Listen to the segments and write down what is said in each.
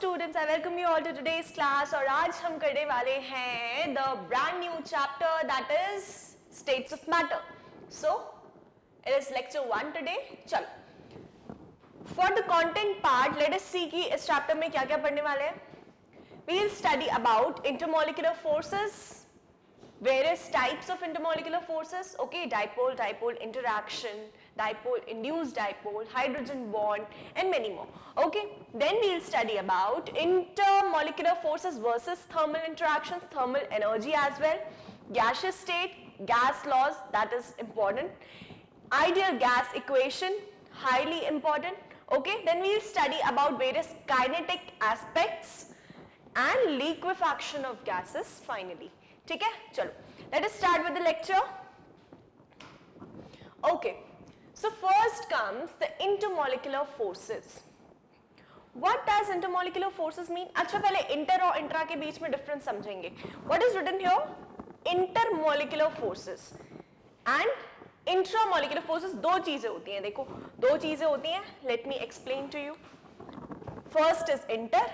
students, I welcome you all to today's class और आज हम करने वाले हैं the brand new chapter that is states of matter. So it is lecture 1 today. चलो for the content part let us see कि इस chapter में क्या क्या पढ़ने वाले हैं. We will study about intermolecular forces, various types of intermolecular forces, okay, dipole interaction, dipole induced dipole, hydrogen bond and many more. Okay, then we'll study about intermolecular forces versus thermal interactions, thermal energy as well, gaseous state, gas laws, that is important, ideal gas equation, highly important. Okay, then we'll study about various kinetic aspects and liquefaction of gases finally. ठीक है, चलो let us start with the lecture. Okay, so first comes the intermolecular forces. What does intermolecular forces mean? अच्छा पहले inter और intra के बीच में difference समझेंगे. What is written here? Intermolecular forces and intramolecular forces दो चीजें होती हैं. देखो दो चीजें होती हैं. Let me explain to you. First is inter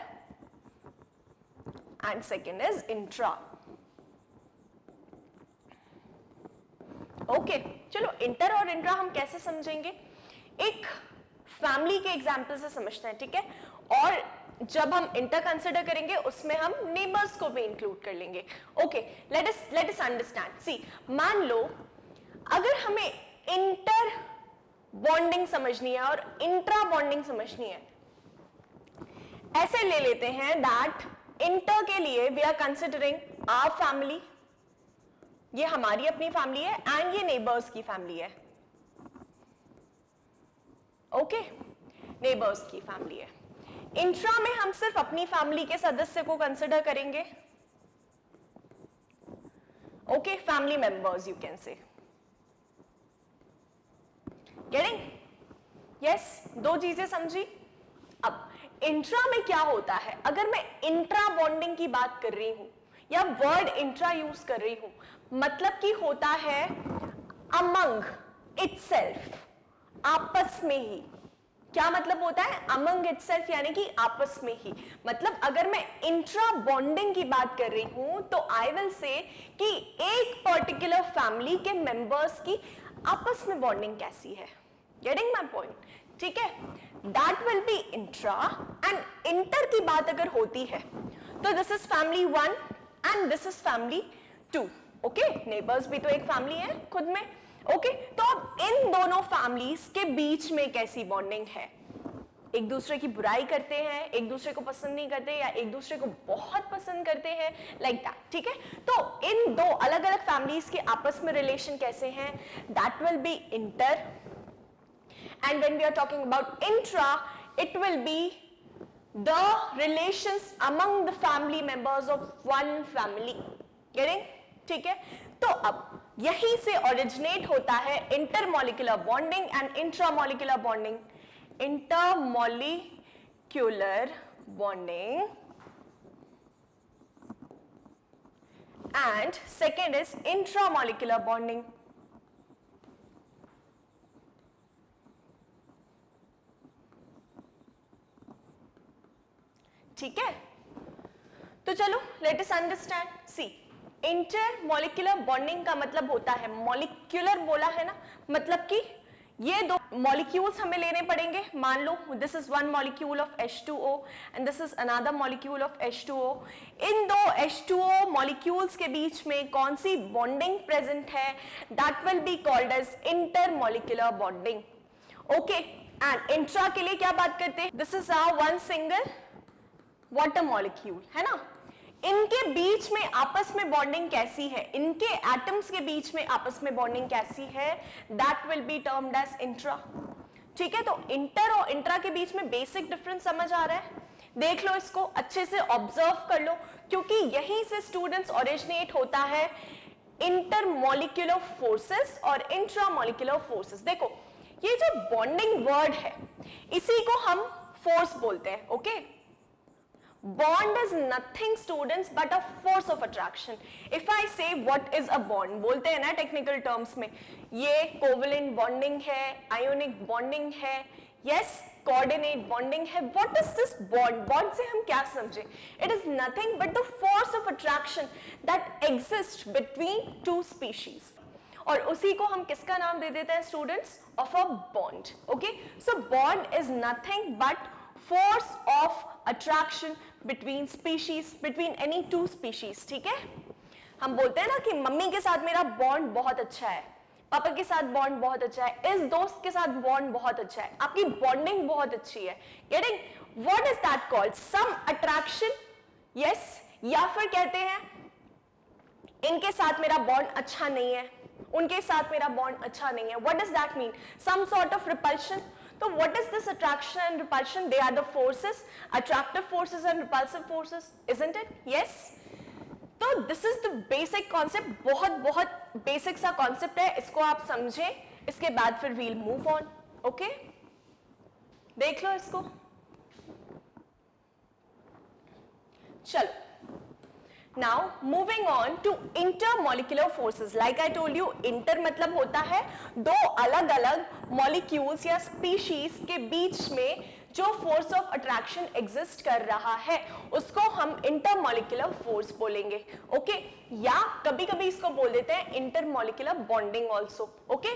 and second is intra. Okay चलो इंटर और इंट्रा हम कैसे समझेंगे, एक फैमिली के एग्जाम्पल से समझते हैं. ठीक है, और जब हम इंटर कंसिडर करेंगे उसमें हम नेबर्स को भी इंक्लूड कर लेंगे. Okay, let us understand. See, मान लो अगर हमें इंटर बॉन्डिंग समझनी है और इंट्रा बॉन्डिंग समझनी है, ऐसे ले लेते हैं दैट इंटर के लिए we are considering our family, ये हमारी अपनी फैमिली है एंड ये नेबर्स की फैमिली है. ओके, नेबर्स की फैमिली है. इंट्रा में हम सिर्फ अपनी फैमिली के सदस्य को कंसिडर करेंगे. Okay, family members you can say. Getting? Yes, दो चीजें समझी. अब इंट्रा में क्या होता है, अगर मैं इंट्रा बॉन्डिंग की बात कर रही हूं या वर्ड इंट्रा यूज कर रही हूं, मतलब कि होता है अमंग इटसेल्फ, आपस में ही. क्या मतलब होता है अमंग इटसेल्फ, यानी कि आपस में ही. मतलब अगर मैं इंट्रा बॉन्डिंग की बात कर रही हूं तो आई विल से कि एक पर्टिकुलर फैमिली के मेंबर्स की आपस में बॉन्डिंग कैसी है. Getting my point? ठीक है, that will B intra. And inter की बात अगर होती है तो this is family 1 and this is family 2. Okay, neighbours भी तो एक फैमिली है खुद में. ओके, तो अब इन दोनों फैमिलीज के बीच में कैसी बॉन्डिंग है, एक दूसरे की बुराई करते हैं, एक दूसरे को पसंद नहीं करते या एक दूसरे को बहुत पसंद करते हैं, लाइक दैट. ठीक है, तो इन दो अलग अलग फैमिलीज के आपस में रिलेशन कैसे हैं, that will be inter. And when we are talking about intra, it will be the relations among the family members of one family. Getting? ठीक है, तो अब यहीं से ओरिजिनेट होता है intermolecular bonding and intramolecular bonding. Intermolecular bonding and second is intramolecular bonding. ठीक है, तो चलो लेट अस अंडरस्टैंड. सी, इंटरमोलिकुलर बॉन्डिंग का मतलब होता है, मॉलिक्यूलर बोला है ना, मतलब कि ये दो मॉलिक्यूल्स हमें लेने पड़ेंगे. मान लो this is one molecule of H2O and this is another molecule of H2O. इन दो H2O मॉलिक्यूल्स के बीच में कौन सी बॉन्डिंग प्रेजेंट है, that will be called as intermolecular bonding. Okay, and intra के लिए क्या बात करते हैं, this is our one single water molecule है ना. इनके बीच में आपस में बॉन्डिंग कैसी है, इनके एटम्स के बीच में आपस में बॉन्डिंग कैसी है, that will be termed as intra. ठीक है, तो इंटर और इंट्रा के बीच में बेसिक डिफरेंस समझ आ रहा है. देख लो, इसको अच्छे से ऑब्जर्व कर लो, क्योंकि यहीं से स्टूडेंट्स ओरिजिनेट होता है इंटरमोलिकुलर फोर्सेस और इंट्रामोलिकुलर फोर्सेस. देखो, ये जो बॉन्डिंग वर्ड है इसी को हम फोर्स बोलते हैं. Okay, bond is nothing students but a force of attraction. If I say what is a bond, बोलते हैं ना टेक्निकल टर्म्स में, ये कोवलेंट बॉन्डिंग है, आयोनिक बॉन्डिंग है, यस, कोऑर्डिनेट बॉन्डिंग है। What is this bond? Bond से हम क्या समझे? It is nothing but the force of attraction that exist between two species, और उसी को हम किसका नाम दे देते हैं students? Of a bond. Okay, so bond is nothing but force of attraction between species, between any two species. ठीक है, हम बोलते हैं ना कि मम्मी के साथ मेरा बॉन्ड बहुत अच्छा है, पापा के साथ बॉन्ड बहुत अच्छा है, इस दोस्त के साथ बॉन्ड बहुत अच्छा है, आपकी बॉन्डिंग बहुत अच्छी है। Getting? What is that called? Some attraction. Yes, या फिर कहते हैं इनके साथ मेरा बॉन्ड अच्छा नहीं है, उनके साथ मेरा बॉन्ड अच्छा नहीं है। What does that mean? Some sort of repulsion. तो what is this attraction and repulsion? They are the forces, attractive forces and repulsive forces, isn't it? Yes. तो this is the basic concept, बहुत बहुत basic सा concept है, इसको आप समझें, इसके बाद फिर वील मूव ऑन। ओके, देख लो इसको। चलो, now moving on to intermolecular forces. Like I told you, inter मतलब होता है दो अलग अलग मॉलिक्यूल्स या स्पीशीज के बीच में जो फोर्स ऑफ अट्रैक्शन एग्जिस्ट कर रहा है उसको हम इंटरमॉलिक्यूलर फोर्स बोलेंगे। ओके, या कभी कभी इसको बोल देते हैं इंटरमॉलिक्यूलर बॉन्डिंग ऑल्सो। ओके,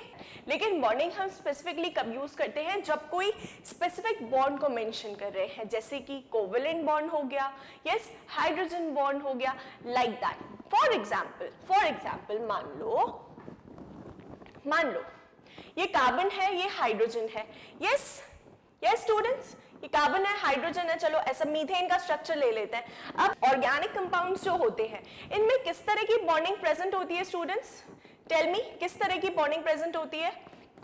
लेकिन बॉन्डिंग हम स्पेसिफिकली कब यूज करते हैं? जब कोई स्पेसिफिक बॉन्ड को मेंशन कर रहे हैं, जैसे कि कोवेलेंट बॉन्ड हो गया, यस, हाइड्रोजन बॉन्ड हो गया, लाइक दैट। फॉर एग्जाम्पल मान लो ये कार्बन है, ये हाइड्रोजन है। यस स्टूडेंट्स, ये कार्बन है, हाइड्रोजन है, चलो ऐसा मीथेन का स्ट्रक्चर ले लेते हैं। अब ऑर्गेनिक कंपाउंड्स जो होते हैं इनमें किस तरह की बॉन्डिंग प्रेजेंट होती है स्टूडेंट्स? टेल मी, किस तरह की बॉन्डिंग प्रेजेंट होती है?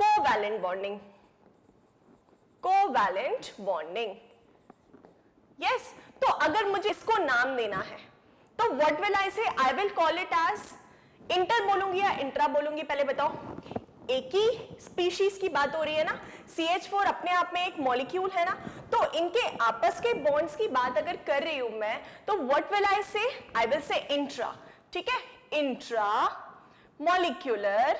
Covalent bonding, covalent bonding. Yes, तो अगर मुझे इसको नाम देना है तो what will I say? I will call it as inter बोलूंगी या इंट्रा बोलूंगी? पहले बताओ, एक ही स्पीशीज की बात हो रही है ना, CH4 अपने आप में एक मॉलिक्यूल है ना, तो इनके आपस के बॉन्ड्स की बात अगर कर रही हूं मैं तो what will I say? I will say intra. ठीक है, intra molecular.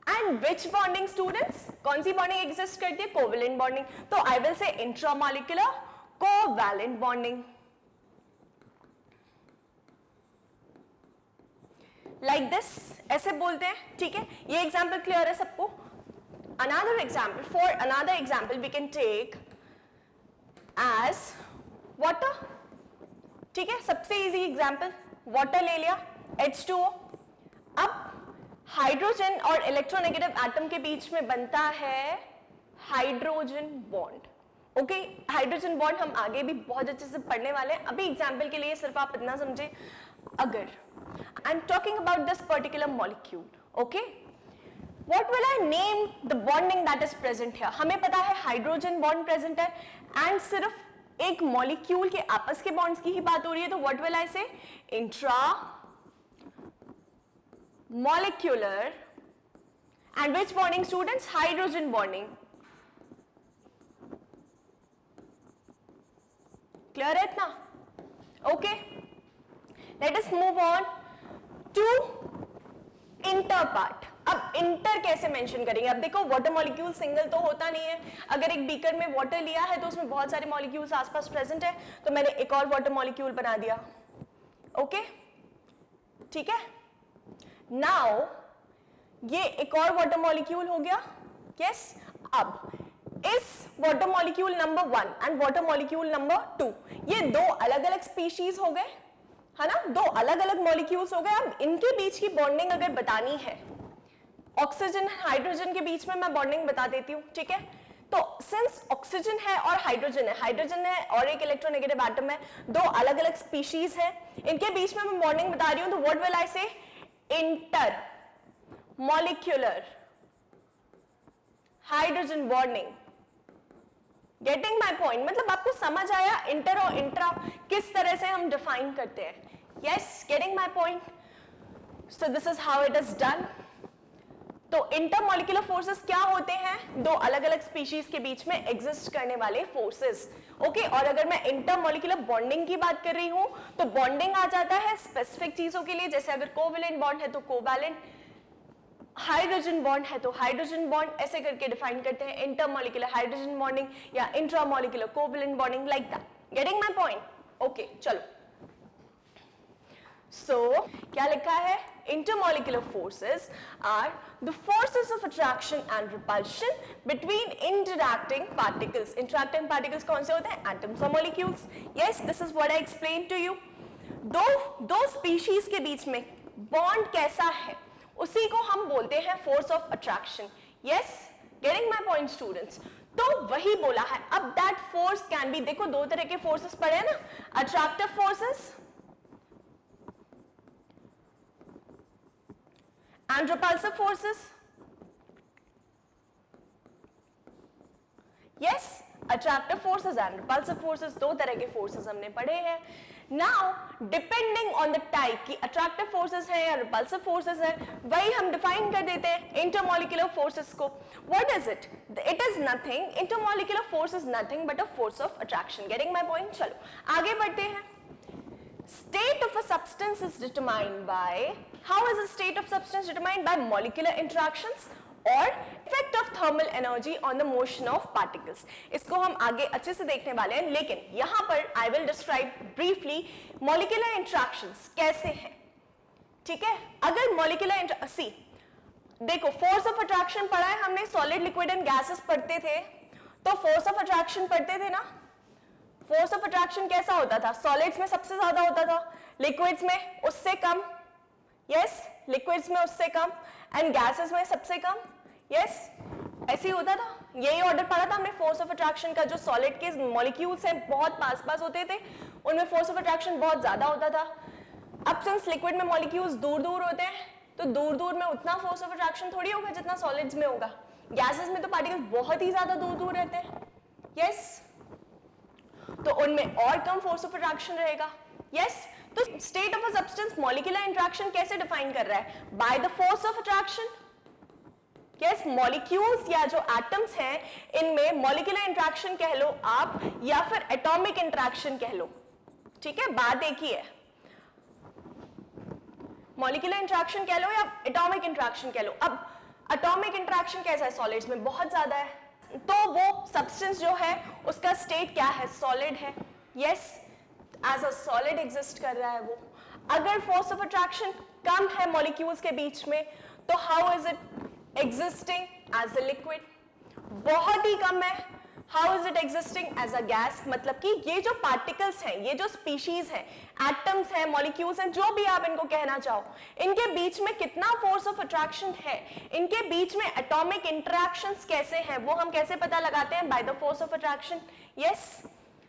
And which bonding students? कौन सी बॉन्डिंग एग्जिस्ट करती है? Covalent bonding. तो I will say intra molecular covalent bonding, like this, ऐसे बोलते हैं। ठीक है, ये एग्जाम्पल क्लियर है सबको? Another example, for another example we can take as water. ठीक है, सबसे इजी एग्जाम्पल, वाटर ले लिया, H2O। अब हाइड्रोजन और इलेक्ट्रोनेगेटिव एटम के बीच में बनता है hydrogen bond. Okay, hydrogen bond हम आगे भी बहुत अच्छे से पढ़ने वाले हैं, अभी एग्जाम्पल के लिए सिर्फ आप इतना समझे। अगर I'm talking about this particular molecule, okay? What will I name the bonding that is present here? हमें पता है हाइड्रोजन बॉन्ड प्रेजेंट है एंड सिर्फ एक मॉलिक्यूल के आपस के बॉन्ड्स की ही बात हो रही है, तो what will I say? Intra molecular and which bonding students? Hydrogen bonding. Clear है इतना? Okay, let us move on to inter part. अब इंटर कैसे मेंशन करेंगे? अब देखो, वाटर मॉलिक्यूल सिंगल तो होता नहीं है, अगर एक बीकर में वाटर लिया है तो उसमें बहुत सारे मॉलिक्यूल्स आसपास प्रेजेंट है, तो मैंने एक और वाटर मॉलिक्यूल बना दिया। ओके, ठीक है, नाउ ये एक और वाटर मॉलिक्यूल हो गया। यस, अब इस water molecule number 1 and water molecule number 2, ये दो अलग अलग स्पीशीज हो गए, है ना, दो अलग अलग मॉलिक्यूल्स हो गए। अब इनके बीच की बॉन्डिंग अगर बतानी है, ऑक्सीजन हाइड्रोजन के बीच में मैं बॉन्डिंग बता देती हूँ। ठीक है, तो सिंस ऑक्सीजन है और हाइड्रोजन है और एक इलेक्ट्रोनेगेटिव एटम है, दो अलग अलग स्पीशीज है, इनके बीच में मैं बॉन्डिंग बता रही हूँ, तो व्हाट विल आई से? Inter molecular hydrogen bonding. Getting my point? मतलब आपको समझ आया इंटर और इंट्रा किस तरह से हम डिफाइन करते हैं? Yes, getting my point? So this is how it is done. तो इंटरमॉलिक्यूलर फोर्सेस क्या होते हैं? दो अलग अलग स्पीशीज के बीच में एग्जिस्ट करने वाले फोर्सेस। ओके, और अगर मैं इंटरमॉलिक्यूलर बॉन्डिंग की बात कर रही हूं तो बॉन्डिंग आ जाता है स्पेसिफिक चीजों के लिए, जैसे अगर कोवेलेंट बॉन्ड है तो कोवैलेंट, हाइड्रोजन बॉन्ड है तो हाइड्रोजन बॉन्ड ऐसे करके डिफाइन करते हैं, इंटरमॉलिक्यूलर हाइड्रोजन बॉन्डिंग या intramolecular covalent bonding, like that. Getting my point? Okay, चलो। सो क्या लिखा है? Intermolecular forces are the forces of attraction and repulsion between interacting particles. Interacting particles कौन से होते हैं? Atoms और molecules. Yes, this is what I explained to you. दो species के बीच में bond कैसा है, उसी को हम बोलते हैं force of attraction. Yes, getting my point, students? तो वही बोला है। अब that force can be, देखो दो तरह के forces पढ़े हैं ना, attractive forces and repulsive forces. Yes, attractive forces and repulsive forces, दो तरह के forces हमने पढ़े हैं। Now, depending on the type कि attractive forces हैं या repulsive forces हैं, वही हम define कर देते हैं intermolecular forces को। What is it? It is nothing. Intermolecular force is nothing but a force of attraction. Getting my point? चलो आगे बढ़ते हैं। State of a substance is determined by, how is the state of substance determined? By molecular interactions or effect of thermal energy on the motion of particles. इसको हम आगे अच्छे से देखने वाले हैं, लेकिन यहाँ पर I will describe briefly molecular interactions कैसे हैं, ठीक है? अगर molecular see, देखो force of attraction पढ़ा है हमने, solid, liquid and gases पढ़ते थे, तो force of attraction पढ़ते थे ना? फोर्स ऑफ अट्रैक्शन कैसा होता था? सॉलिड्स में सबसे ज्यादा होता था, लिक्विड्स में उससे कम, यस, लिक्विड्स में उससे कम, एंड गैसेस में सबसे कम, यस, ऐसे ही होता था। यही ऑर्डर पढ़ा था हमने फोर्स ऑफ अट्रैक्शन का। जो सॉलिड के मॉलिक्यूल्स हैं बहुत पास पास होते थे, उनमें फोर्स ऑफ अट्रैक्शन बहुत ज्यादा होता था। अब सिंस लिक्विड में मॉलिक्यूल्स दूर दूर होते हैं, तो दूर दूर में उतना फोर्स ऑफ अट्रैक्शन थोड़ी होगा जितना सॉलिड्स में होगा। गैसेस में तो पार्टिकल्स बहुत ही ज्यादा दूर दूर रहते हैं, यस, तो उनमें और कम फोर्स ऑफ अट्रैक्शन रहेगा। यस, तो state of a substance molecular interaction कैसे डिफाइन कर रहा है? Bye the force of attraction. Yes, molecules या जो एटम्स हैं, इनमें मॉलिक्यूलर इंटरेक्शन कह लो आप या फिर एटॉमिक इंटरेक्शन कह लो, ठीक है, बात एक ही है। मॉलिक्यूलर इंटरेक्शन कह लो या एटॉमिक इंटरेक्शन कह लो। अब एटॉमिक इंटरेक्शन कैसा है? सॉलिड्स में बहुत ज्यादा है, तो वो सब्सटेंस जो है उसका स्टेट क्या है? सॉलिड है। Yes, as a solid exist कर रहा है वो। अगर फोर्स ऑफ अट्रैक्शन कम है मॉलिक्यूल्स के बीच में, तो how is it existing as a liquid? बहुत ही कम है। How is it existing as a gas? मतलब कि ये जो पार्टिकल्स हैं, ये जो स्पीशीज हैं, एटम्स हैं, मॉलिक्यूल्स हैं, जो भी आप इनको कहना चाहो, इनके बीच में कितना फोर्स ऑफ अट्रैक्शन है, इनके बीच में एटॉमिक इंटरैक्शंस कैसे हैं, वो हम कैसे पता लगाते हैं? By the force of attraction. Yes,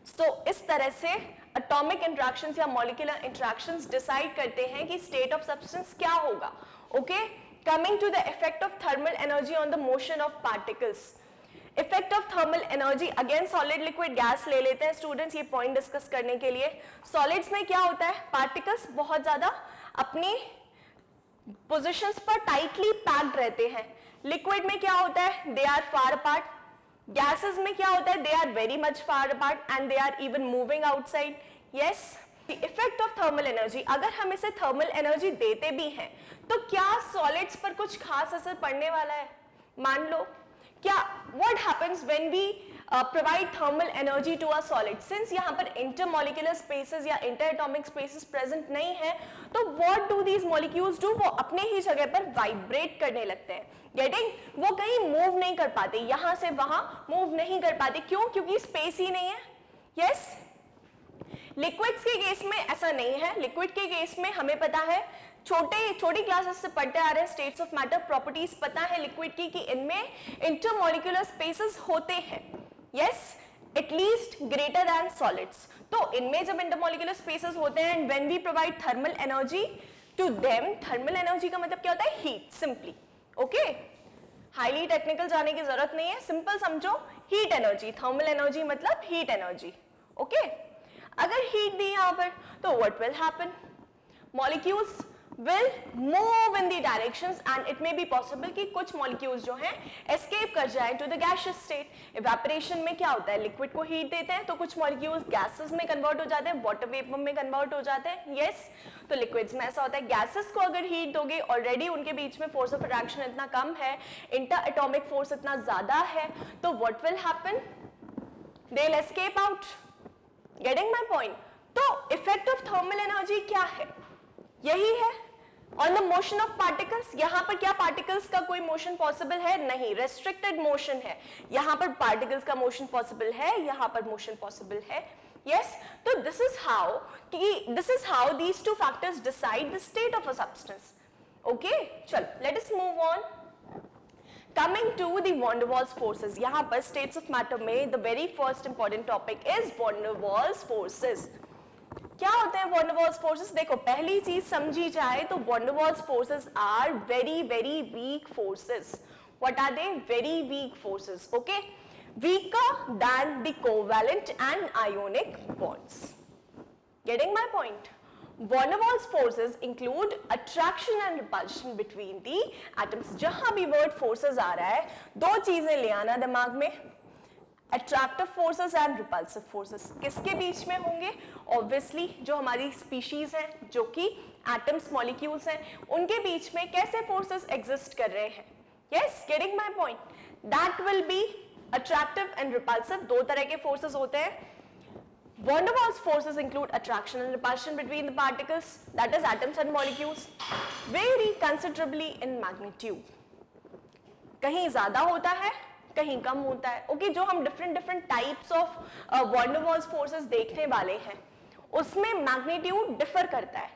so इस तरह से एटॉमिक इंटरैक्शंस या मॉलिक्यूलर इंटरैक्शंस डिसाइड करते हैं कि स्टेट ऑफ सब्सटेंस क्या होगा। Okay, coming to the effect of thermal energy on the motion of particles. Effect of thermal energy, again solid, liquid, gas ले लेते हैं स्टूडेंट्स ये पॉइंट डिस्कस करने के लिए। सॉलिड्स में क्या होता है? पार्टिकल्स बहुत ज्यादा अपनी पोजीशंस पर टाइटली पैक्ड रहते हैं। लिक्विड में क्या होता है? They are far apart. Gases में क्या होता है? They are very much far apart and they are even moving outside. Yes, the effect of thermal energy, अगर हम इसे थर्मल एनर्जी देते भी हैं, तो क्या सॉलिड्स पर कुछ खास असर पड़ने वाला है? मान लो, क्या what happens when we provide thermal energy to a solid? Since यहाँ पर intermolecular spaces या interatomic spaces present नहीं है, तो what do these molecules do? वो अपने ही जगह पर vibrate करने लगते हैं। Getting? वो कहीं move नहीं कर पाते, यहाँ से वहाँ move नहीं कर पाते। क्यों? क्योंकि space ही नहीं है। Yes? लिक्विड्स के केस में ऐसा नहीं है। लिक्विड के केस में हमें पता है, छोटी क्लासेस से पढ़ते आ रहे हैं, स्टेट्स ऑफ मैटर प्रॉपर्टीज पता है लिक्विड की कि इनमें इंटरमॉलिक्यूलर स्पेसेस होते हैं। Yes, at least greater than solids. तो इनमें जब इंटरमॉलिक्यूलर स्पेसेस होते हैं and when we provide thermal energy to them, thermal energy का मतलब क्या होता है? Heat, simply. Okay, highly technical जाने की जरूरत नहीं है, सिंपल समझो, हीट एनर्जी। थर्मल एनर्जी मतलब हीट एनर्जी। ओके, अगर हीट दी यहां पर, तो what will happen? Molecules will move in the directions and it may be possible कि कुछ molecules जो हैं escape कर जाए to the gaseous state. Evaporation में क्या होता है, liquid को heat देते हैं तो कुछ molecules gases में convert हो जाते हैं, water vapor में convert हो जाते हैं. Yes, तो liquids में ऐसा होता है. Gases को अगर heat दोगे, already उनके बीच में force of attraction इतना कम है, inter-atomic force इतना ज़्यादा है, तो what will happen? They'll escape out. Getting my point? तो effect of thermal energy क्या है? यही है. On the motion of particles, यहाँ पर क्या particles का कोई motion possible है? नहीं, restricted motion है. यहाँ पर particles का motion possible है, यहाँ पर motion possible है. Yes, तो this is how these two factors decide the state of a substance. Okay, चलो, let us move on. Coming to the van der Waals forces, यहाँ पर states of matter में the very first important topic is van der Waals forces. क्या होते हैं van der Waals forces? देखो, पहली चीज समझी जाए तो van der Waals forces are very very weak forces. What are they? Very weak forces. Okay, weaker than the covalent and ionic bonds. Getting my point? Van der Waals forces include attraction and repulsion between the atoms. जहां भी word forces आ रहा है, दो चीजें ले आना दिमाग में. Attractive forces and repulsive forces किसके बीच में होंगे? Obviously जो हमारी species है, जो कि atoms, molecules हैं, उनके बीच में कैसे forces exist कर रहे हैं? Yes, getting my point? That will be attractive and repulsive. दो तरह के forces होते हैं. Van der Waals forces include attraction and repulsion between the particles, that is atoms and molecules, vary considerably in magnitude. कहीं ज़्यादा होता है, कहीं कम होता है. ओके, जो हम different types of van der Waals forces देखने वाले हैं उसमें मैग्नीट्यूड डिफर करता है.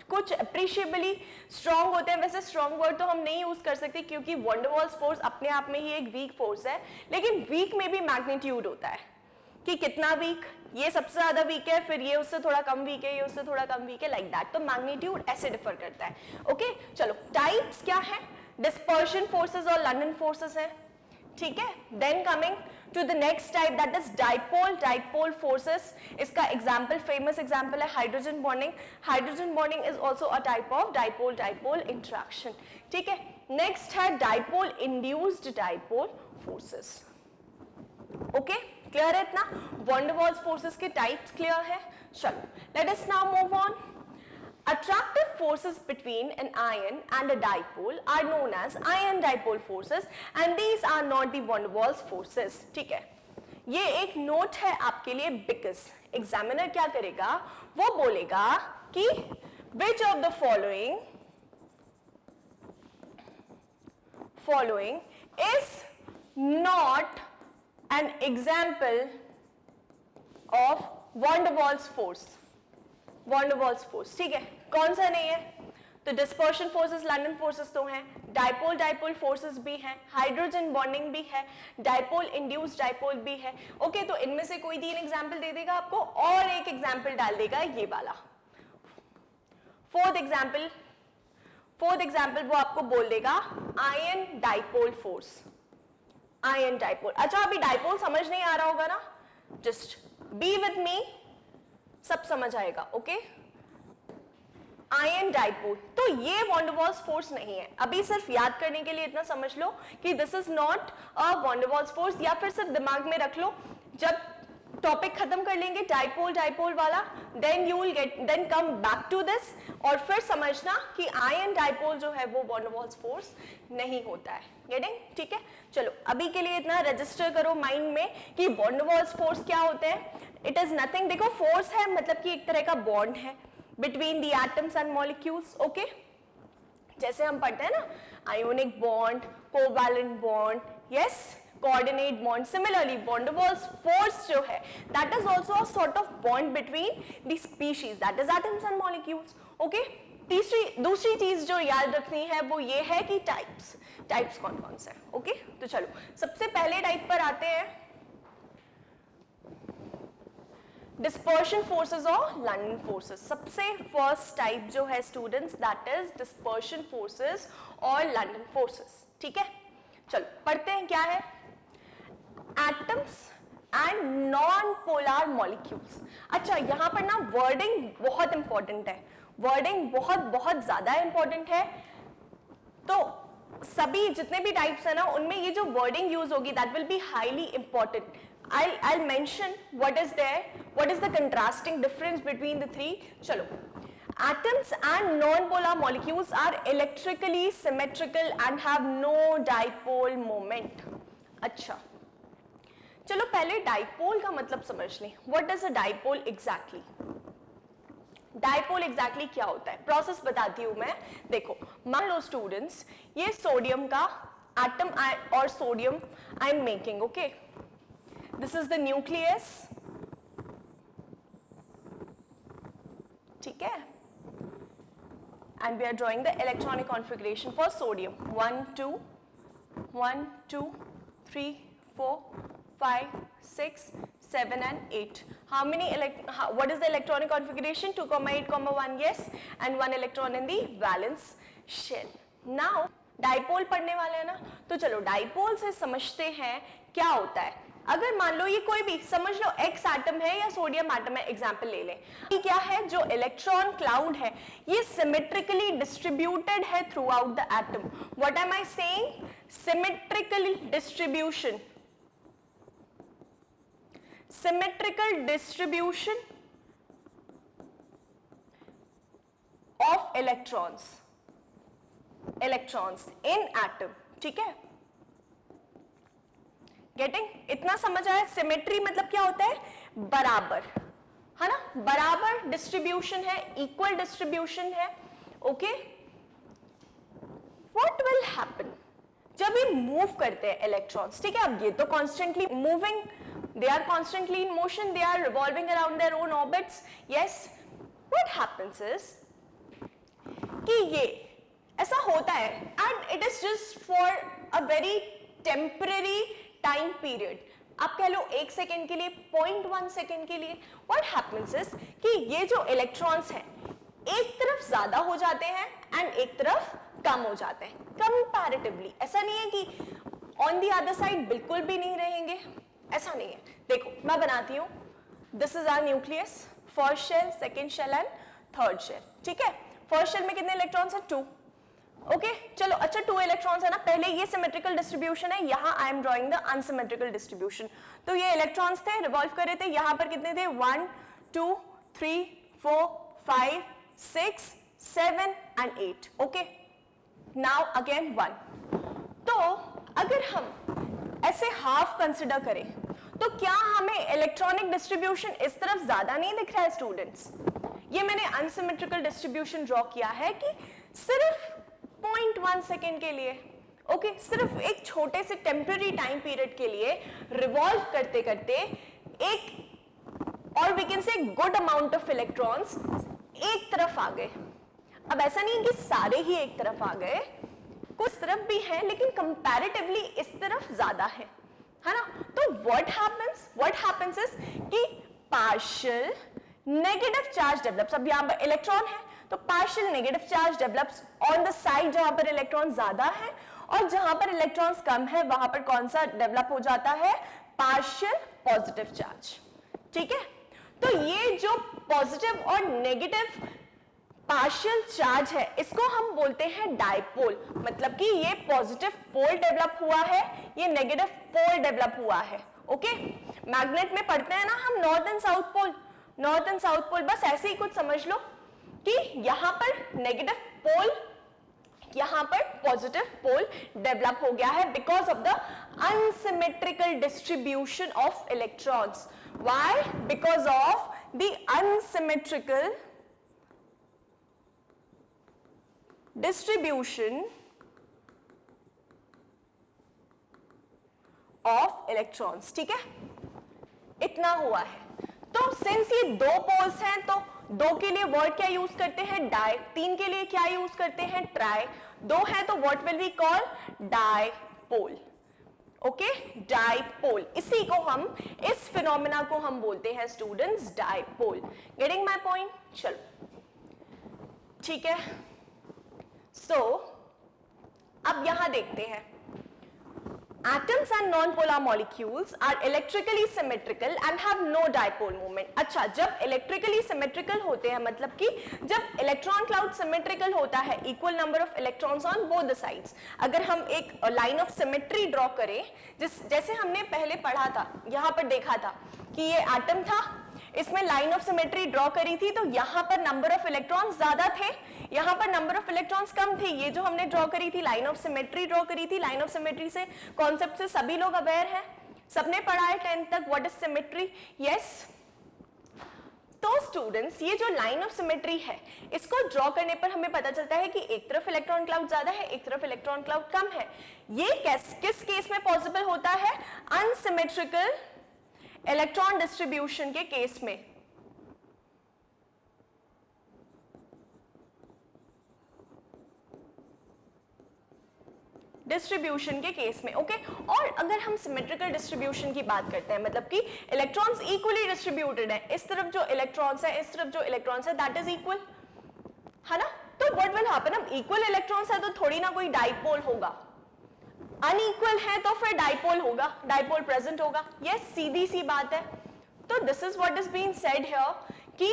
कुछ अप्रिशिएबली स्ट्रॉन्ग होते हैं. वैसे स्ट्रॉन्ग वर्ड तो हम नहीं यूज कर सकते क्योंकि van der Waals फोर्स अपने आप में ही एक वीक फोर्स है, लेकिन वीक में भी मैग्नीट्यूड होता है कि कितना वीक, ये सबसे ज्यादा वीक है, फिर ये उससे थोड़ा कम वीक है, ये उससे थोड़ा कम वीक है, लाइक दैट. तो मैग्नीट्यूड ऐसे डिफर करता है. ओके, चलो, टाइप्स क्या है? डिस्पर्शन फोर्सेस और लंडन फोर्सेस है. ठीक है. Then coming to the next type, that is dipole forces. इसका एग्जांपल, फेमस एग्जांपल है hydrogen bonding. Hydrogen bonding is also a type of dipole interaction. ठीक है. नेक्स्ट है dipole induced dipole forces. Okay, clear है इतना? van der Waals forces के types clear है. चलो, let us now move on. Attractive forces between an ion and a dipole are known as ion dipole forces and these are not the van der Waals forces. ठीक है, ये एक note है आपके लिए because examiner क्या करेगा, वो बोलेगा कि which of the following is not an example of van der Waals force. van der Waals force, ठीक है, कौन सा नहीं है? तो डिस्पर्शन फोर्सेस, लंडन फोर्सेस तो हैं, डाइपोल फोर्सेस भी हैं, हाइड्रोजन बॉन्डिंग भी है, डाइपोल इंड्यूस्ड डाइपोल भी है. ओके, तो इनमें से कोई 3 एग्जांपल दे देगा आपको और एक एग्जांपल डाल देगा ये वाला. फोर्थ एग्जांपल वो आपको बोल देगा ion dipole force. Ion dipole. अच्छा, अभी डाइपोल समझ नहीं आ रहा होगा ना? जस्ट बी विद मी, सब समझ आएगा. Okay, ion dipole. तो ये van der Waals फोर्स नहीं है. अभी सिर्फ याद करने के लिए इतना समझ लो कि this is not a van der Waals force, या फिर सिर्फ दिमाग में रख लो. जब टॉपिक खत्म कर लेंगे डाइपोल वाला, then come back to this और फिर समझना कि आयन डाइपोल जो है वो van der Waals फोर्स नहीं होता है. गेटिंग? ठीक है. चलो, अभी के लिए इतना रजिस्टर करो माइंड में कि van der Waals फोर्स क्या होते हैं. इट इज नथिंग, देखो फोर्स है मतलब कि एक तरह का बॉन्ड है between the atoms and molecules. Okay, जैसे हम पढ़ते हैं ना, ionic bond, covalent bond, yes, coordinate bond. Similarly van der Waals force जो है that is also a sort of bond between the species, that is atoms and molecules. Okay, दूसरी चीज जो याद रखनी है वो ये है कि टाइप्स कौन कौन से हैं. ओके, तो चलो सबसे पहले टाइप पर आते हैं, डिस्पर्शन फोर्सेस और लंडन फोर्सेस. सबसे फर्स्ट टाइप जो है students, that is dispersion forces और लंडन फोर्सेस. ठीक है, चलो पढ़ते हैं क्या है. Atoms and non polar molecules. अच्छा, यहां पर ना वर्डिंग बहुत इंपॉर्टेंट है. वर्डिंग बहुत बहुत ज्यादा इंपॉर्टेंट है। तो सभी जितने भी टाइप्स है ना, उनमें ये जो वर्डिंग यूज होगी that will be highly important. I'll mention what is there, what is the contrasting difference between the three. चलो, atoms and non-polar molecules are electrically symmetrical and have no dipole moment. अच्छा, चलो पहले dipole का मतलब समझ लें। What does a dipole exactly? Dipole exactly क्या होता है, प्रोसेस बताती हूं मैं। देखो, मान लो स्टूडेंट्स, ये सोडियम का एटम और sodium I am making, okay. This is the nucleus, ठीक है, and we are drawing the electronic configuration for sodium. 1 2 1 2 3 4 5 6 7 and 8. How many what is the electronic configuration? 2, 8, 1, yes, and 1 electron in the valence shell. Now dipole पढ़ने वाले हैं ना, तो चलो dipole से समझते हैं क्या होता है। अगर मान लो ये कोई भी, समझ लो एक्स एटम है या सोडियम एटम है, एग्जांपल ले लें। ये क्या है, जो इलेक्ट्रॉन क्लाउड है ये सिमेट्रिकली डिस्ट्रीब्यूटेड है through out the atom. What am I saying? Symmetrical distribution, symmetrical distribution of electrons in atom, ठीक है। गेटिंग? इतना समझ आया? सिमेट्री मतलब क्या होता है? बराबर, है ना, बराबर डिस्ट्रीब्यूशन है, इक्वल डिस्ट्रीब्यूशन है, ओके। व्हाट विल हैपन जब ये मूव करते हैं इलेक्ट्रॉन्स, ठीक है। अब ये तो constantly moving, they are constantly in motion, they are revolving around their own orbits, yes. What happens is कि ये ऐसा होता है and it is just for a very temporary time period. आप कह लो 1 सेकेंड के लिए, 0.1 सेकेंड के लिए। What happens is कि ये जो इलेक्ट्रॉन्स हैं एक तरफ ज्यादा हो जाते हैं एंड एक तरफ कम हो जाते हैं कंपैरेटिवली। ऐसा नहीं है कि ऑन दी अदर साइड बिल्कुल भी नहीं रहेंगे, ऐसा नहीं है। देखो मैं बनाती हूं, this is our nucleus, first shell, second shell and third shell, ठीक है। फर्स्ट शेल में कितने इलेक्ट्रॉन्स हैं? 2, ओके। चलो अच्छा, 2 इलेक्ट्रॉन्स है ना, पहले ये सिमेट्रिकल डिस्ट्रीब्यूशन है, यहां I am drawing the unsymmetrical distribution. तो ये इलेक्ट्रॉन्स थे, रिवॉल्व कर रहे थे, यहां पर कितने थे? 1 2 3 4 5 6 7 एंड 8, ओके। Now again 1। तो अगर हम ऐसे हाफ कंसिडर करें तो क्या हमें इलेक्ट्रॉनिक डिस्ट्रीब्यूशन इस तरफ ज्यादा नहीं दिख रहा है स्टूडेंट्स? ये मैंने अनसिमेट्रिकल डिस्ट्रीब्यूशन ड्रॉ किया है कि सिर्फ 0.1 सेकेंड के लिए, ओके, सिर्फ एक छोटे से टेम्पररी टाइम पीरियड के लिए रिवॉल्व करते करते एक, और we can say good amount of electrons एक तरफ आ गए। अब ऐसा नहीं कि सारे ही एक तरफ आ गए, कुछ तरफ भी है लेकिन कंपैरेटिवली इस तरफ ज्यादा है ना। तो व्हाट हैपेंस इज कि पार्शियल नेगेटिव चार्ज डेवलप्स। अब यहां पर इलेक्ट्रॉन है तो partial negative charge develops on the side जहां पर इलेक्ट्रॉन ज्यादा है, और जहां पर इलेक्ट्रॉन्स कम है वहां पर कौन सा डेवलप हो जाता है? पार्शियल पॉजिटिव चार्ज, ठीक है। तो ये जो पॉजिटिव और नेगेटिव पार्शियल चार्ज है इसको हम बोलते हैं डाइपोल। मतलब कि ये पॉजिटिव पोल डेवलप हुआ है, ये नेगेटिव पोल डेवलप हुआ है, ओके। मैग्नेट में पढ़ते हैं ना हम north and south pole, north and south pole, बस ऐसे ही कुछ समझ लो कि यहां पर नेगेटिव पोल, यहां पर पॉजिटिव पोल डेवलप हो गया है because of the unsymmetrical distribution of electrons. Why? Because of the unsymmetrical distribution of electrons, ठीक है। इतना हुआ है। तो सिंस ये 2 पोल्स हैं तो 2 के लिए वर्ड क्या यूज करते हैं? डाई। 3 के लिए क्या यूज करते हैं? ट्राई। 2 है तो what will we call? Dipole, okay, dipole. इसी को हम, इस फिनोमेना को हम बोलते हैं students dipole. Getting my point? चलो ठीक है। सो अब यहां देखते हैं atoms and non-polar molecules are electrically symmetrical and have no dipole moment. अच्छा, जब electrically symmetrical होते हैं मतलब कि जब electron cloud symmetrical होता है, equal number of electrons on both the sides. अगर हम एक line of symmetry draw करें, जैसे हमने पहले पढ़ा था, यहाँ पर देखा था कि ये atom था, इसमें लाइन ऑफ सिमेट्री ड्रॉ करी थी, तो यहां पर नंबर ऑफ इलेक्ट्रॉन्स ज्यादा थे, यहां पर नंबर ऑफ इलेक्ट्रॉन्स कम थे. ये जो हमने ड्रॉ करी थी, लाइन ऑफ सिमेट्री ड्रॉ करी थी. लाइन ऑफ सिमेट्री से कॉन्सेप्ट से सभी लोग अवेयर हैं, सबने पढ़ा है 10th तक व्हाट इज सिमेट्री. यस, तो स्टूडेंट्स ये जो लाइन ऑफ सिमेट्री है, इसको ड्रॉ करने पर हमें पता चलता है कि एक तरफ इलेक्ट्रॉन क्लाउड ज्यादा है, एक तरफ इलेक्ट्रॉन क्लाउड कम है. ये किस केस में पॉसिबल होता है? अनसिमेट्रिकल इलेक्ट्रॉन डिस्ट्रीब्यूशन के केस में. डिस्ट्रीब्यूशन के केस में, ओके. और अगर हम सिमेट्रिकल डिस्ट्रीब्यूशन की बात करते हैं, मतलब कि इलेक्ट्रॉन्स इक्वली डिस्ट्रीब्यूटेड है, इस तरफ जो इलेक्ट्रॉन्स है, इस तरफ जो इलेक्ट्रॉन्स है, दैट इज इक्वल, है ना. तो व्हाट विल हैपन, अब इक्वल इलेक्ट्रॉन्स है तो थोड़ी ना कोई डाइपोल होगा, अनइक्वल है तो फिर डाइपोल होगा, डाइपोल प्रेजेंट होगा. यस, सीधी सी बात है. तो this is what is being said here कि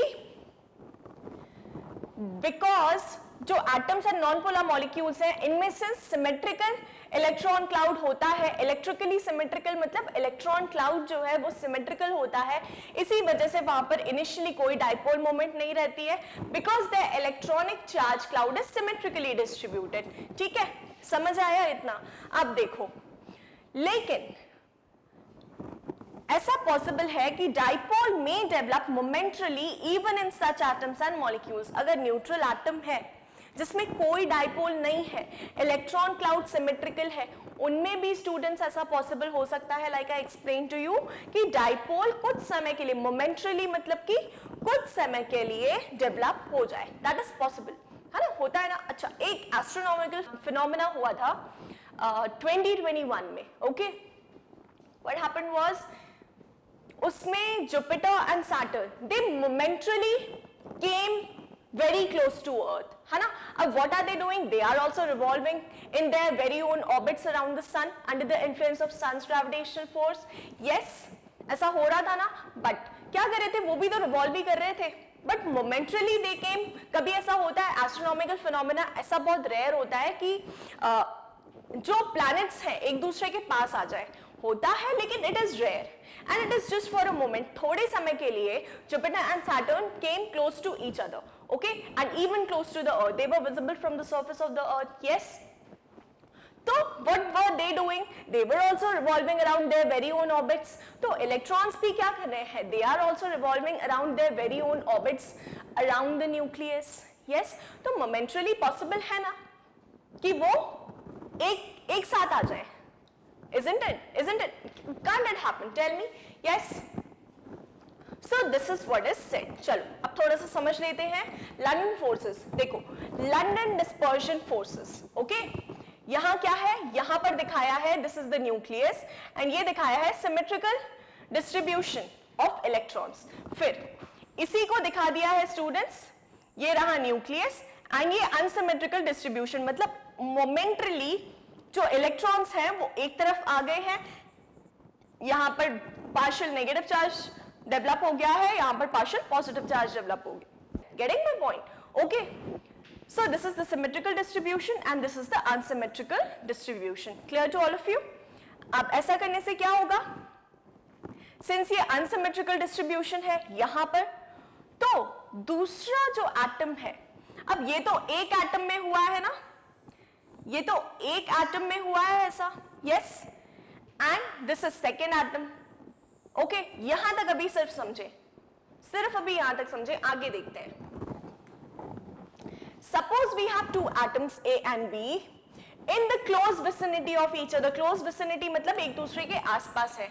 बिकॉज जो atoms and non polar molecules हैं, इनमें से सिमेट्रिकल इलेक्ट्रॉन क्लाउड होता है. इलेक्ट्रिकली सिमेट्रिकल मतलब इलेक्ट्रॉन क्लाउड जो है वो सिमेट्रिकल होता है, इसी वजह से वहां पर इनिशियली कोई डाइपोल मोमेंट नहीं रहती है, because the electronic charge cloud is symmetrically distributed. ठीक है, समझ आया इतना? अब देखो, लेकिन ऐसा पॉसिबल है कि डाइपोल में develop momentarily even in such atoms and molecules. अगर न्यूट्रल एटम है जिसमें कोई डाइपोल नहीं है, इलेक्ट्रॉन क्लाउड सिमेट्रिकल है, उनमें भी स्टूडेंट्स ऐसा पॉसिबल हो सकता है, like I explain to you, कि डाइपोल कुछ समय के लिए मोमेंटरली मतलब कि कुछ समय के लिए डेवलप हो जाए. दैट इज पॉसिबल, है ना, होता है ना. अच्छा, एक एस्ट्रोनॉमिकल फिनोमेना हुआ था 2021 में. ओके, व्हाट हैपेंड वाज, उसमें Jupiter and Saturn they momentarily came very close to earth, है ना. अब what are they doing? They are also revolving in their very own orbits around the sun under the influence of sun's gravitational force. Yes, ऐसा हो रहा था ना. but क्या कर रहे थे, वो भी तो रिवॉल्व भी कर रहे थे, but momentarily they came. कभी ऐसा होता है, एस्ट्रोनॉमिकल फिनोमेना ऐसा बहुत रेयर होता है कि जो प्लैनेट्स हैं एक दूसरे के पास आ जाए, होता है लेकिन it is rare and it is just for a moment. थोड़े समय के लिए Jupiter and Saturn came close to each other, okay, and even close to the Earth. They were visible from the surface of the Earth. Yes. So what were they doing? They were also revolving around their very own orbits. तो electrons भी क्या कर रहे हैं? They are also revolving around their very own orbits around the nucleus. Yes. तो momentarily possible है ना कि वो एक साथ आ जाए. Isn't it? Isn't it? Can't it happen? Tell me. Yes. So this is what is said. चलो अब थोड़ा सा समझ लेते हैं. London forces. देखो, London dispersion forces. Okay? यहाँ क्या है? यहाँ पर दिखाया है this is the nucleus and ये दिखाया है symmetrical distribution of electrons. फिर इसी को दिखा दिया है students. ये रहा nucleus and ये unsymmetrical distribution मतलब momentarily जो इलेक्ट्रॉन्स हैं वो एक तरफ आ गए हैं, यहां पर पार्शियल नेगेटिव चार्ज डेवलप हो गया है, यहां पर पार्शियल पॉजिटिव चार्ज डेवलप हो गया. Getting my point? Okay, so this is the symmetrical distribution and this is the unsymmetrical distribution. Clear to all of you? अब ऐसा करने से क्या होगा, सिंस ये अनसिमेट्रिकल डिस्ट्रीब्यूशन है यहां पर, तो दूसरा जो एटम है, अब ये तो एक एटम में हुआ है ना, ये तो एक एटम में हुआ है ऐसा. Yes, and this is second atom. Okay, यहां तक अभी सिर्फ समझे, सिर्फ अभी यहां तक समझे, आगे देखते हैं. Suppose we have two atoms A and B in the close vicinity of each other. Close vicinity मतलब एक दूसरे के आसपास है.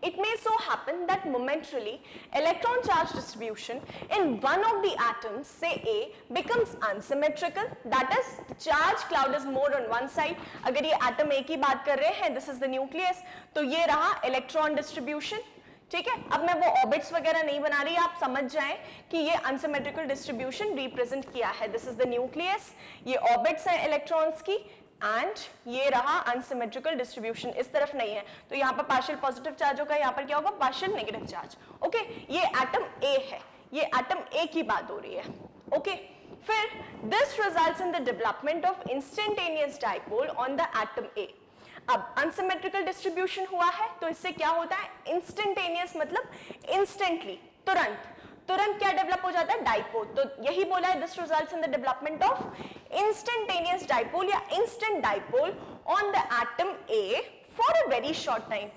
It may so happen that momentarily electron charge distribution in one of the atoms, say A, becomes unsymmetrical. That is, the charge cloud is more on one side. अगर ये atom A की बात कर रहे हैं, this is the nucleus, तो ये रहा electron distribution. ठीक है, अब मैं वो ऑर्बिट्स वगैरह नहीं बना रही, आप समझ जाएं कि ये अनसिमेट्रिकल डिस्ट्रीब्यूशन रिप्रेजेंट किया है. दिस इज द न्यूक्लियस, ये ऑर्बिट्स हैं इलेक्ट्रॉन्स की. एंड ये रहा अनसिमेट्रिकल डिस्ट्रीब्यूशन, इस तरफ नहीं है तो यहाँ पर पार्शियल पॉजिटिव चार्ज होगा, यहाँ पर क्या होगा पार्शियल नेगेटिव चार्ज। ओके, ये एटम ए है, ये एटम ए की बात हो रही है। ओके, फिर this results in the development of instantaneous dipole on the atom ए। अब अनसिमेट्रिकल डिस्ट्रीब्यूशन हुआ है तो इससे क्या होता है, इंस्टेंटेनियस मतलब इंस्टेंटली, तुरंत तुरंत क्या डेवलप हो जाता है, डाइपोल। तो यही बोला है, this results in the development of instantaneous dipole या instant dipole on the atom a for a very short time.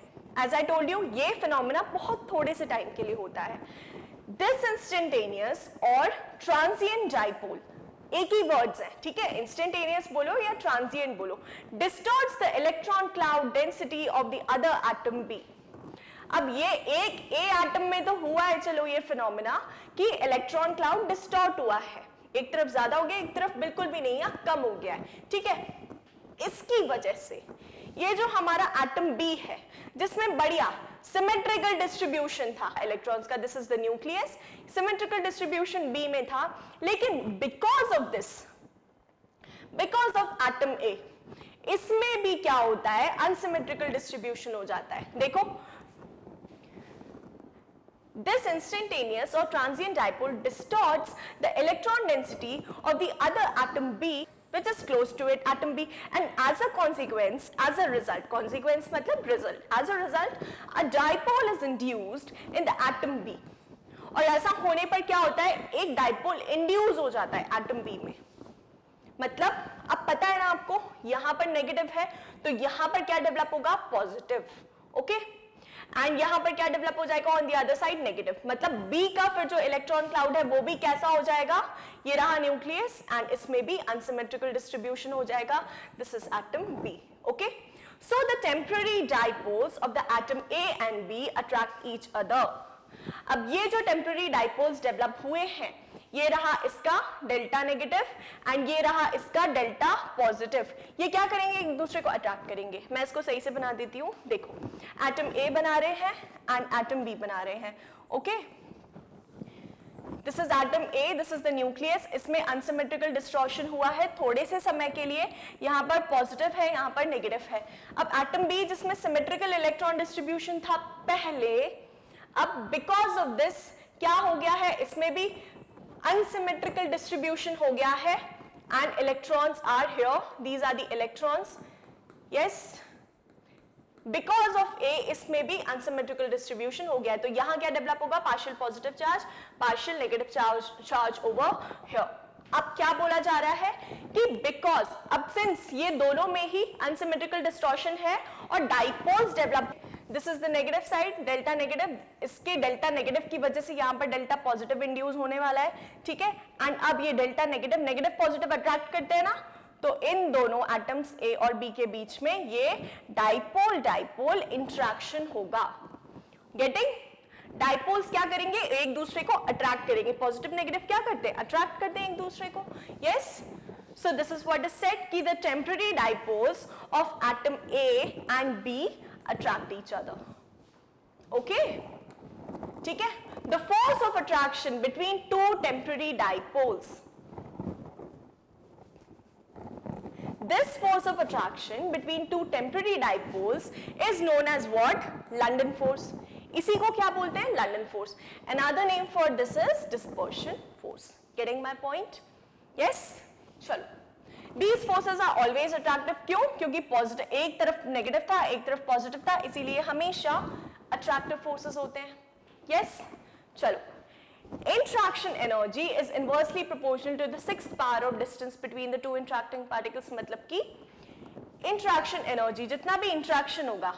As I told you, ये फिनोमेना बहुत थोड़े से टाइम के लिए होता है। दिस इंस्टेंटेनियस और ट्रांजिएंट डाइपोल एक ही वर्ड्स हैं, ठीक है, इंस्टेंटेनियस बोलो या ट्रांजिएंट बोलो, distorts the electron cloud density of the other atom B. अब ये एक ए एटम में तो हुआ है, चलो ये फिनोमेना कि इलेक्ट्रॉन क्लाउड डिस्टॉर्ट हुआ है, एक तरफ ज्यादा हो गया, एक तरफ बिल्कुल भी नहीं है, कम हो गया है, ठीक है। इसकी वजह से ये जो हमारा एटम बी है जिसमें बढ़िया सिमेट्रिकल डिस्ट्रीब्यूशन था इलेक्ट्रॉन्स का, this is the nucleus, symmetrical distribution B में था, लेकिन बिकॉज ऑफ एटम ए इसमें भी क्या होता है, अनसिमेट्रिकल डिस्ट्रीब्यूशन हो जाता है। देखो, this instantaneous or transient dipole distorts the electron density of the other atom B which is close to it, atom B, and as a consequence, as a result, consequence मतलब result, as a result a dipole is induced in the atom B। और ऐसा होने पर क्या होता है, एक dipole induce हो जाता है एटम बी में। मतलब अब पता है ना आपको, यहां पर नेगेटिव है तो यहां पर क्या डेवलप होगा, पॉजिटिव। ओके, एंड यहां पर क्या डेवलप हो जाएगा, on the other side negative. मतलब बी का फिर जो इलेक्ट्रॉन क्लाउड है वो भी कैसा हो जाएगा, ये रहा न्यूक्लियस एंड इसमें भी अनसिमेट्रिकल डिस्ट्रीब्यूशन हो जाएगा, this is atom B. Okay, so the temporary dipoles of the atom A and B attract each other. अब ये जो टेम्पररी डाइपोल्स डेवलप हुए हैं, ये रहा इसका डेल्टा नेगेटिव एंड ये रहा इसका डेल्टा पॉजिटिव, ये क्या करेंगे, एक दूसरे को अट्रैक्ट करेंगे। मैं इसको सही से बना देती हूँ, देखो एटम ए बना रहे हैं एंड एटम बी बना रहे हैं। Okay, this is atom A, this is the nucleus, इसमें अनसिमेट्रिकल डिस्टॉर्शन हुआ है थोड़े से समय के लिए, यहाँ पर पॉजिटिव है, यहाँ पर नेगेटिव है। अब एटम बी जिसमें सिमेट्रिकल इलेक्ट्रॉन डिस्ट्रीब्यूशन था पहले, अब बिकॉज ऑफ दिस क्या हो गया है, इसमें भी unsymmetrical distribution हो गया है and electrons are here, these are the electrons, yes, because of A इसमें भी unsymmetrical distribution हो गया है, तो यहाँ क्या डेवलप होगा, partial positive charge, partial negative charge over here। अब क्या बोला जा रहा है कि because अब since ये दोनों में ही unsymmetrical distortion है और dipoles develop, this is the negative side, delta negative, इसके डेल्टा नेगेटिव की वजह से यहाँ पर डेल्टा पॉजिटिव इंड्यूस होने वाला है, ठीक है। एंड अब ये delta negative negative positive attract करते हैं ना, तो इन दोनों एटम्स ए और बी के बीच में ये डाइपोल डाइपोल इंटरेक्शन होगा। गेटिंग, डाइपोल्स क्या करेंगे, एक दूसरे को अट्रैक्ट करेंगे, पॉजिटिव नेगेटिव क्या करते हैं, अट्रैक्ट करते हैं एक दूसरे को। Yes, so this is what is said कि the temporary dipoles of atom A and B attract each other. Okay, ठीक है। The force of attraction between two temporary dipoles. This force of attraction between two temporary dipoles is known as what? London force. इसी को क्या बोलते हैं? London force. Another name for this is dispersion force. Getting my point? Yes? चलो, These forces are always attractive. क्यों? क्योंकि positive, एक तरफ नेगेटिव था एक तरफ पॉजिटिव था, इसीलिए हमेशा अट्रैक्टिव फोर्सेस होते हैं। यस, चलो, interaction energy is inversely proportional to the sixth power of distance between the two interacting particles। मतलब कि interaction energy, जितना भी interaction होगा,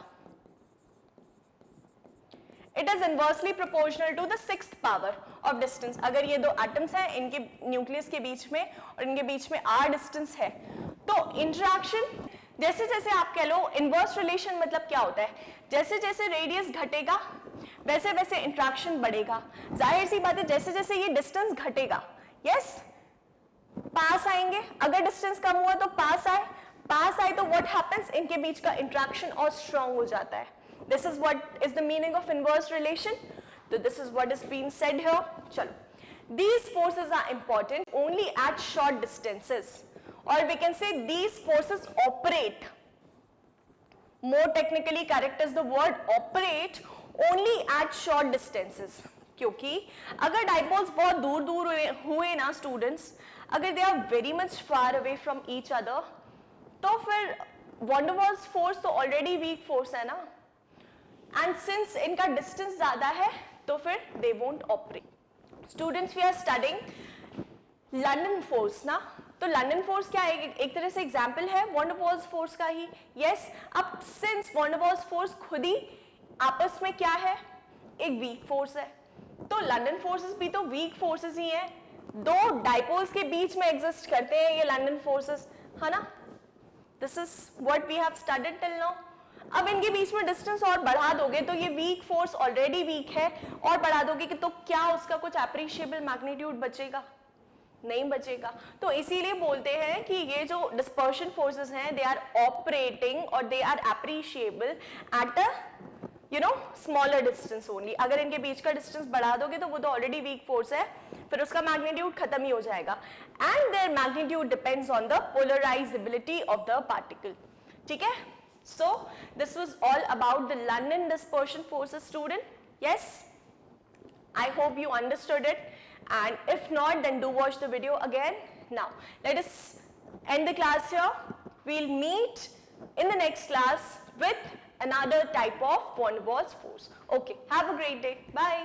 it is inversely proportional to the sixth power of distance। अगर ये दो एटम्स हैं, इनके न्यूक्लियस के बीच में और इनके बीच में r डिस्टेंस है, तो इंटरेक्शन जैसे जैसे आप कह लो, इनवर्स रिलेशन मतलब क्या होता है, जैसे जैसे रेडियस घटेगा वैसे वैसे इंटरेक्शन बढ़ेगा। जाहिर सी बात है, जैसे जैसे ये डिस्टेंस घटेगा, यस, पास आएंगे, अगर डिस्टेंस कम हुआ तो पास आए तो व्हाट हैपेंस, इनके बीच का इंटरेक्शन और स्ट्रांग हो जाता है। This is what is the meaning of inverse relation. So this is what is being said here. चलो, these forces are important only at short distances. or we can say these forces operate, more technically correct is the word operate, only at short distances. क्योंकि अगर dipoles बहुत दूर दूर हुए ना students, अगर they are very much far away from each other, तो फिर वॉन डर वाल्स फोर्स तो ऑलरेडी वीक फोर्स है ना, एंड सिंस इनका डिस्टेंस ज्यादा है तो फिर they won't operate. Students we are studying London force ना, तो लंडन फोर्स क्या है, एक तरह से एग्जाम्पल है वॉन डर वाल्स फोर्स का ही। यस, अब since van der Waals force खुद ही आपस में क्या है, एक वीक फोर्स है, तो लंडन फोर्सेस भी तो वीक फोर्सेस ही हैं, दो डाइपोल्स के बीच में एग्जिस्ट करते हैं ये लंडन फोर्सेस, है ना। This is what we have studied till now. अब इनके बीच में डिस्टेंस और बढ़ा दोगे तो ये वीक फोर्स ऑलरेडी वीक है, और बढ़ा दोगे कि तो क्या उसका कुछ एप्रिशिएबल मैग्नीट्यूड बचेगा, नहीं बचेगा। तो इसीलिए बोलते हैं कि ये जो डिस्पर्शन फोर्सेस हैं दे आर ऑपरेटिंग और they are appreciable at a smaller distance only. अगर इनके बीच का डिस्टेंस बढ़ा दोगे तो वो तो ऑलरेडी वीक फोर्स है, फिर उसका मैग्नीट्यूड खत्म ही हो जाएगा, and there magnitude depends on the polarisability of the particle. ठीक है, so this was all about the London dispersion forces student. Yes, I hope you understood it, and if not then do watch the video again. Now let us end the class here. We'll meet in the next class with another type of van der Waals force. Okay, have a great day. Bye.